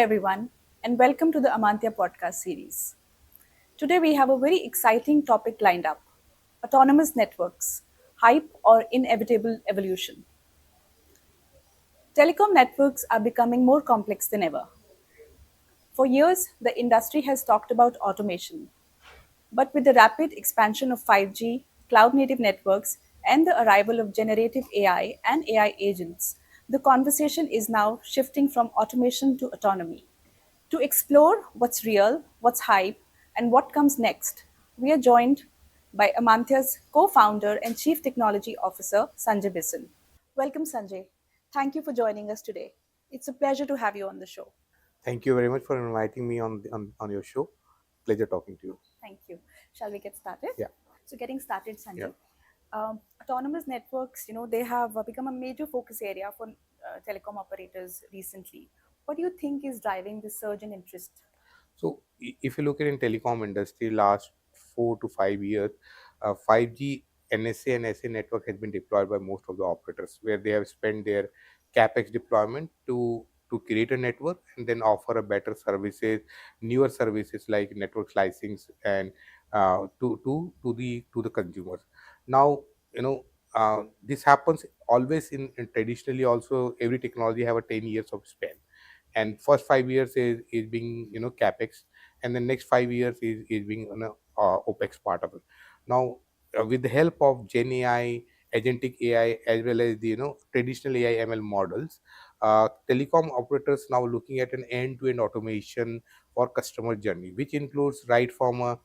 everyone, and welcome to the Amantya podcast series. Today, we have a very exciting topic lined up: autonomous networks, hype or inevitable evolution. Telecom networks are becoming more complex than ever. For years, the industry has talked about automation, but with the rapid expansion of 5G, cloud native networks, and the arrival of generative AI and AI agents, the conversation is now shifting from automation to autonomy. To explore what's real, what's hype, and what comes next, we are joined by Amantya's co founder and Chief Technology Officer, Sanjay Bisen. Welcome, Sanjay. Thank you for joining us today. It's a pleasure to have you on the show. Thank you very much for inviting me on your show. Pleasure talking to you. Thank you. Shall we get started? Yeah, So, getting started, yeah. Sanjay. Autonomous networks, they have become a major focus area for telecom operators recently. What do you think is driving this surge in interest? So if you look at in telecom industry, last 4 to 5 years, 5G NSA and SA network has been deployed by most of the operators, where they have spent their capex deployment to create a network and then offer a better services, newer services like network slicing and to the consumers. Now you know this happens always in traditionally also every technology have a 10 years of span, and first 5 years is being capex, and the next 5 years is being opex part of it. Now with the help of gen ai, agentic ai, as well as the traditional ai ml models, telecom operators now looking at an end-to-end automation for customer journey, which includes right from a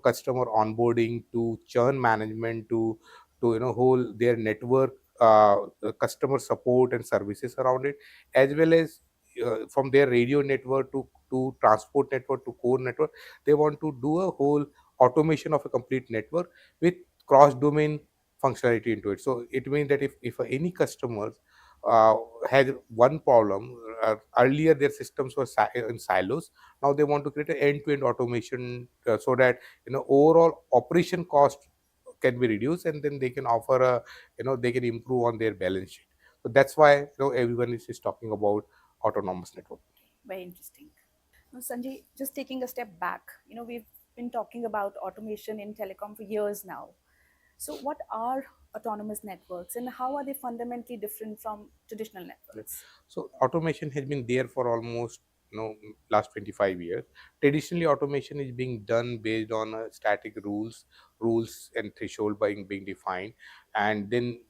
customer onboarding to churn management to whole their network, customer support and services around it, as well as from their radio network to transport network to core network. They want to do a whole automation of a complete network with cross domain functionality into it. So it means that if any customers uh, had one problem, earlier their systems were in silos. Now they want to create an end to end automation, so that overall operation cost can be reduced, and then they can offer a they can improve on their balance sheet. So that's why everyone is talking about autonomous network. Very interesting. Now, Sanjay, just taking a step back, we've been talking about automation in telecom for years now. So, what are autonomous networks and how are they fundamentally different from traditional Right. networks? So automation has been there for almost last 25 years. Traditionally, automation is being done based on static rules and threshold being defined, and then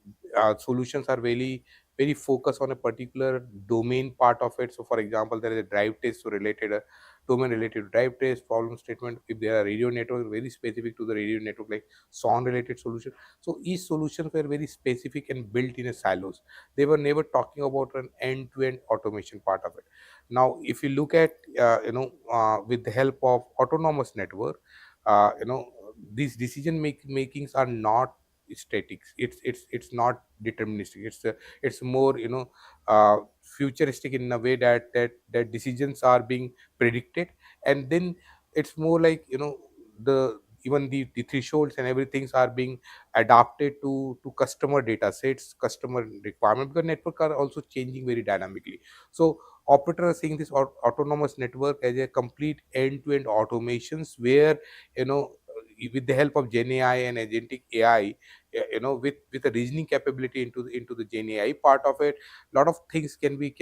solutions are very focused on a particular domain part of it. So, for example, there is a drive test so related domain related to drive test problem statement. If there are radio network, very specific to the radio network, like sound related solution. So each solutions were very specific and built in a silos. They were never talking about an end-to-end automation part of it. Now if you look at with the help of autonomous network, these makings are not static. It's not deterministic. It's more futuristic in a way that decisions are being predicted, and then it's more like the even the thresholds and everything are being adapted to customer data sets, customer requirement, because network are also changing very dynamically. So operators are seeing this autonomous network as a complete end-to-end automations where with the help of gen ai and agentic ai, with a reasoning capability into the gen ai part of it, lot of things can be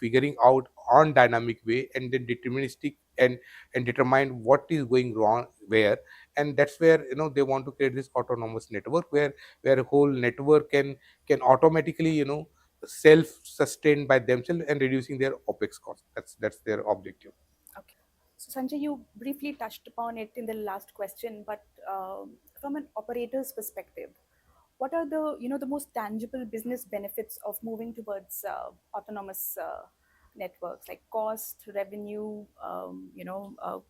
figuring out on dynamic way, and then deterministic and determine what is going wrong where. And that's where they want to create this autonomous network where a whole network can automatically self sustain by themselves and reducing their opex cost. That's their objective. Okay. So, Sanjay, you briefly touched upon it in the last question, but from an operator's perspective, what are the most tangible business benefits of moving towards autonomous networks, like cost, revenue,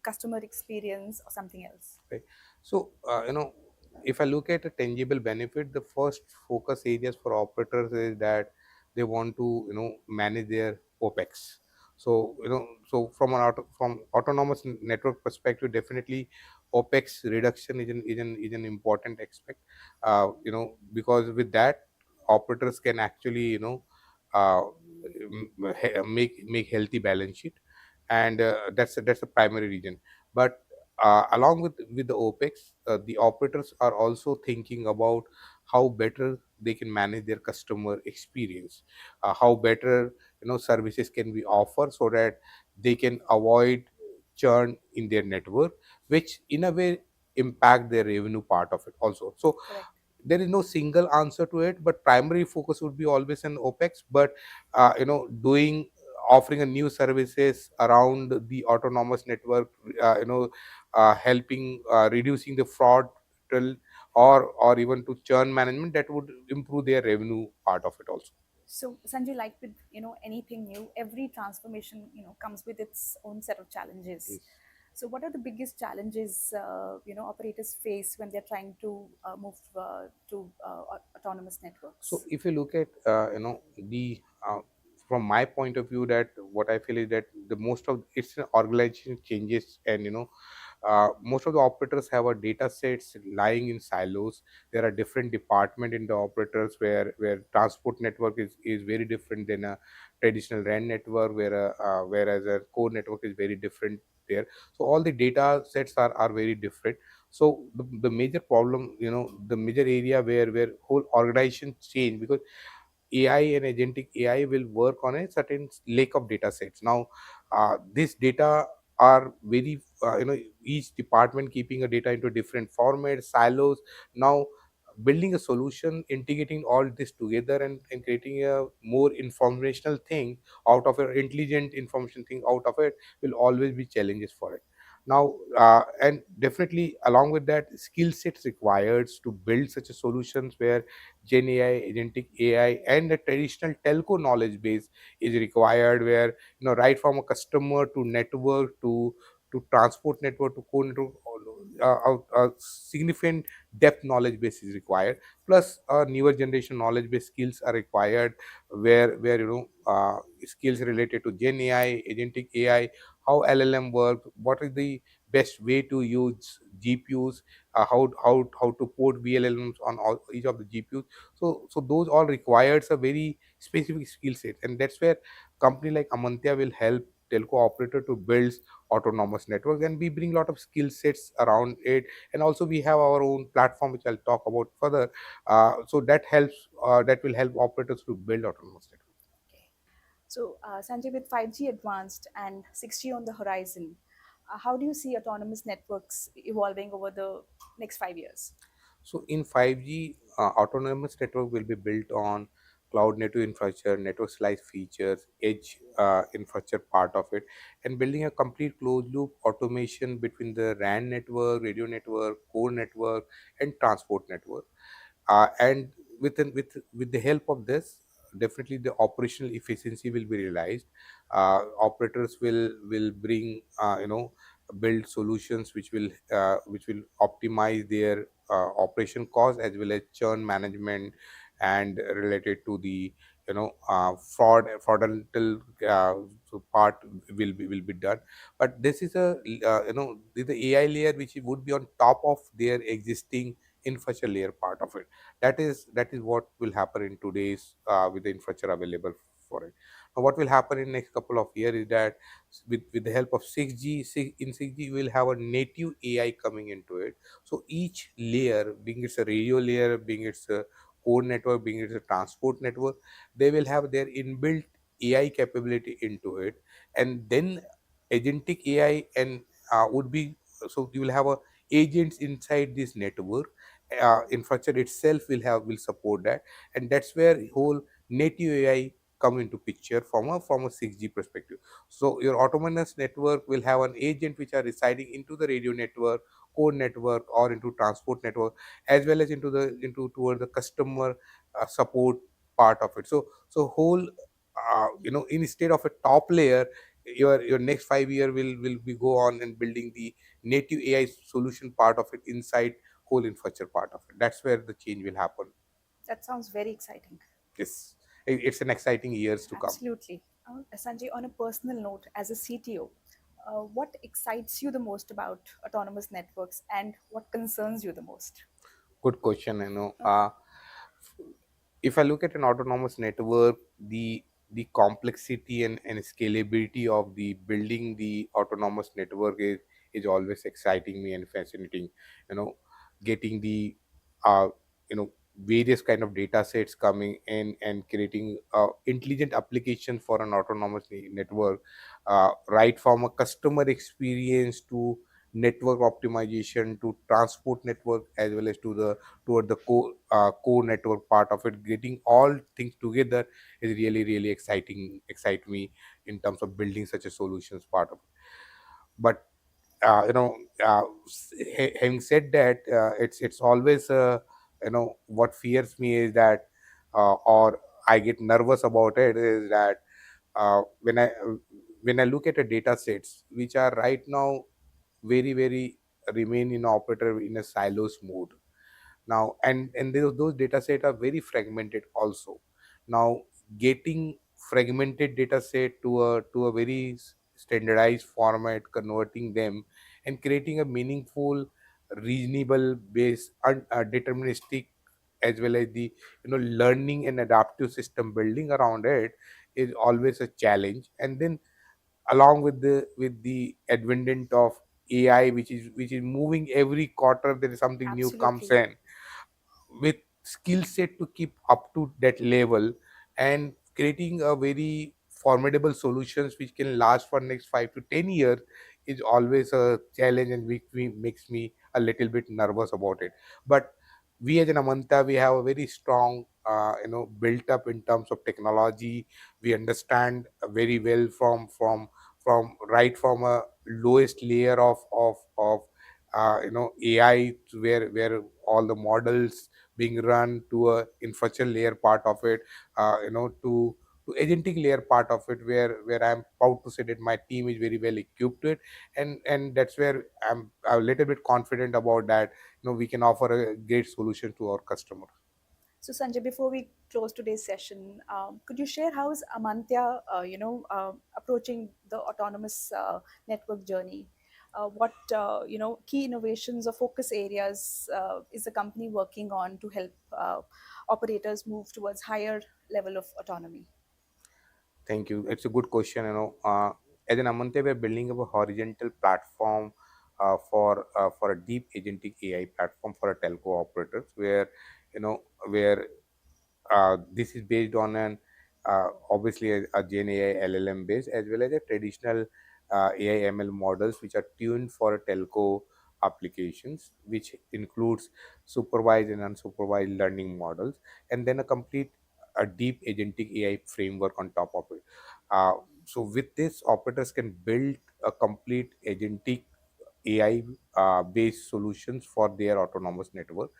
customer experience, or something else? Right. So if I look at a tangible benefit, the first focus areas for operators is that they want to manage their opex. So so from autonomous network perspective, definitely opex reduction is an important aspect. Because with that, operators can actually make healthy balance sheet. and that's the primary reason. But along with the opex, the operators are also thinking about how better they can manage their customer experience, how better services can be offered so that they can avoid churn in their network, which in a way impact their revenue part of it also. So Correct. there is no single answer to it, but primary focus would be always on opex. But doing offering a new services around the autonomous network, helping reducing the fraud till- or even to churn management, that would improve their revenue part of it also. So, Sanjay, like with anything new, every transformation comes with its own set of challenges. Yes. So, what are the biggest challenges operators face when they're trying to move to autonomous So networks? if you look at the from my point of view, that what I feel is that the most of it's an organization changes, and most of the operators have a data sets lying in silos. There are different department in the operators, where transport network is very different than a traditional RAN network, whereas a core network is very different there. So all the data sets are very different. So the major problem, the major area where whole organization change, because AI and agentic AI will work on a certain lake of data sets. Now, this data are very, each department keeping a data into different formats, silos. Now, building a solution, integrating all this together, and creating a more informational thing out of it, intelligent information thing out of it, will always be challenges for it. Now, and definitely along with that, skill sets required to build such a solutions where Gen AI, agentic AI, and the traditional telco knowledge base is required. Where right from a customer to network to transport network to core network, significant depth knowledge base is required. Plus, newer generation knowledge base skills are required, where skills related to Gen AI, agentic AI, how LLM work, what is the best way to use GPUs, how to port VLLMs on each of the GPUs. So those all requires a very specific skill set, and that's where company like Amantya will help telco operator to build autonomous networks, and we bring a lot of skill sets around it. And also we have our own platform, which I'll talk about further. So that helps, that will help operators to build autonomous networks. Okay. So, Sanjay, with 5G advanced and 6G on the horizon, how do you see autonomous networks evolving over the next 5 years? So in 5G, autonomous network will be built on cloud native infrastructure, network slice features, edge infrastructure part of it, and building a complete closed loop automation between the RAN network, radio network, core network, and transport network. And with the help of this, definitely the operational efficiency will be realized. Operators will bring, build solutions which will optimize their operation cost, as well as churn management, and related to the fraudulent so part will be done. But this is the AI layer which would be on top of their existing infrastructure layer part of it. That is what will happen in today's, with the infrastructure available for it. Now what will happen in next couple of years is that with the help of 6G, in 6G we will have a native AI coming into it. So each layer, being it's a radio layer, being it's a core network, being it's a transport network, they will have their inbuilt AI capability into it. And then agentic AI and would be, so you will have a agents inside this network. Infrastructure itself will support that, and that's where whole native AI come into picture from a 6G perspective. So your autonomous network will have an agent which are residing into the radio network, core network, or into transport network, as well as into toward the customer support part of it. So whole, instead of a top layer, your next 5 year will be go on and building the native AI solution part of it inside whole infrastructure part of it. That's where the change will happen. That sounds very exciting. Yes, it's an exciting years to come. Absolutely. Sanjay, on a personal note, as a CTO, what excites you the most about autonomous networks and what concerns you the most? Good question. If I look at an autonomous network, the complexity and scalability of the building the autonomous network is always exciting me and fascinating. You know, getting the uh, you know various kind of data sets coming in and creating intelligent application for an autonomous network, right from a customer experience to network optimization to transport network, as well as to the toward the core network part of it. Getting all things together is really excite me in terms of building such a solutions part of it. But uh, you know having said that, it's always what fears me is that, or I get nervous about it, is that when I look at the data sets which are right now very remain in operator in a silos mode now, and those data set are very fragmented also. Now, getting fragmented data set to a very standardized format, converting them and creating a meaningful, reasonable base and deterministic, as well as the learning and adaptive system building around it, is always a challenge. And then along with the advent of AI, which is moving every quarter, there is something new comes Absolutely. in with skill set to keep up to that level, and creating a very formidable solutions which can last for next 5 to 10 years is always a challenge, and which makes me a little bit nervous about it. But we as an Amanta, we have a very strong built up in terms of technology. We understand very well from right from a lowest layer of AI, to where all the models being run, to a infrastructure layer part of it, to agentic layer part of it, where I'm proud to say that my team is very well equipped with, and that's where I'm a little bit confident about that. We can offer a great solution to our customer. So, Sanjay, before we close today's session, could you share how is Amantya, approaching the autonomous network journey? What key innovations or focus areas is the company working on to help operators move towards higher level of autonomy? Thank you. It's a good question. As an Amante, we're building up a horizontal platform for a deep agentic AI platform for a telco operators, where this is based on an obviously a Gen AI LLM based, as well as a traditional AI ML models which are tuned for a telco applications, which includes supervised and unsupervised learning models, and then a deep agentic AI framework on top of it. Uh, so with this, operators can build a complete agentic AI based solutions for their autonomous network.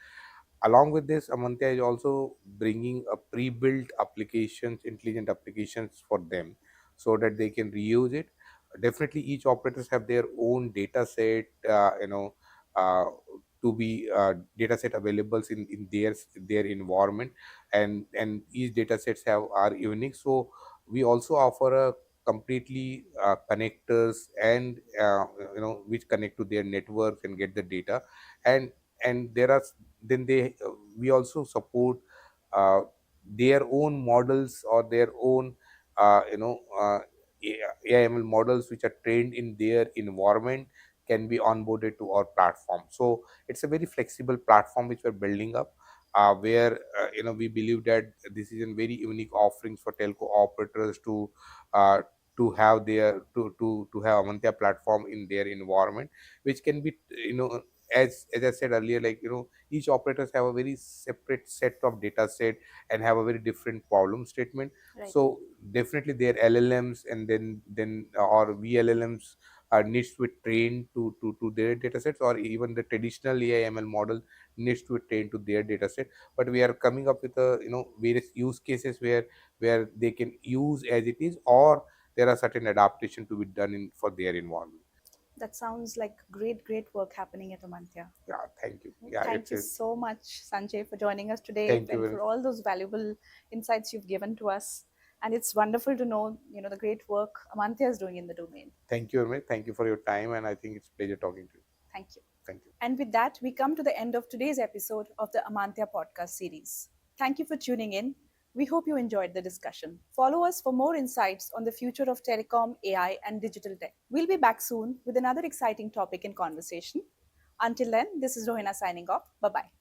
Along with this, Amantya is also bringing a pre-built applications, intelligent applications for them, so that they can reuse it. Definitely, each operators have their own data set, uh, to be data set available in their environment, and each data sets are unique. So we also offer a completely connectors and which connect to their networks and get the data, and there are then they we also support uh, their own models or their own AIML models which are trained in their environment, can be onboarded to our platform. So it's a very flexible platform which we're building up, where we believe that this is a very unique offerings for telco operators uh, to have Amantya platform in their environment, which can be as I said earlier, like each operators have a very separate set of data set and have a very different problem statement. Right. So definitely their LLMs, and then or VLLMs needs to be trained to their data sets, or even the traditional AI/ML model needs to be trained to their data set. But we are coming up with a various use cases where they can use as it is, or there are certain adaptation to be done in for their environment. That sounds like great work happening at Amantya. Yeah, thank you. Yeah, Thank it's you a so much, Sanjay, for joining us today thank you and very for all those valuable insights you've given to us. And it's wonderful to know, the great work Amantya is doing in the domain. thank you, Amit. Thank you for your time, and I think it's a pleasure talking to you. Thank you. Thank you. And with that, we come to the end of today's episode of the Amantya podcast series. Thank you for tuning in. We hope you enjoyed the discussion. Follow us for more insights on the future of telecom, AI, and digital tech. We'll be back soon with another exciting topic and conversation. Until then, this is Rohina signing off. Bye bye.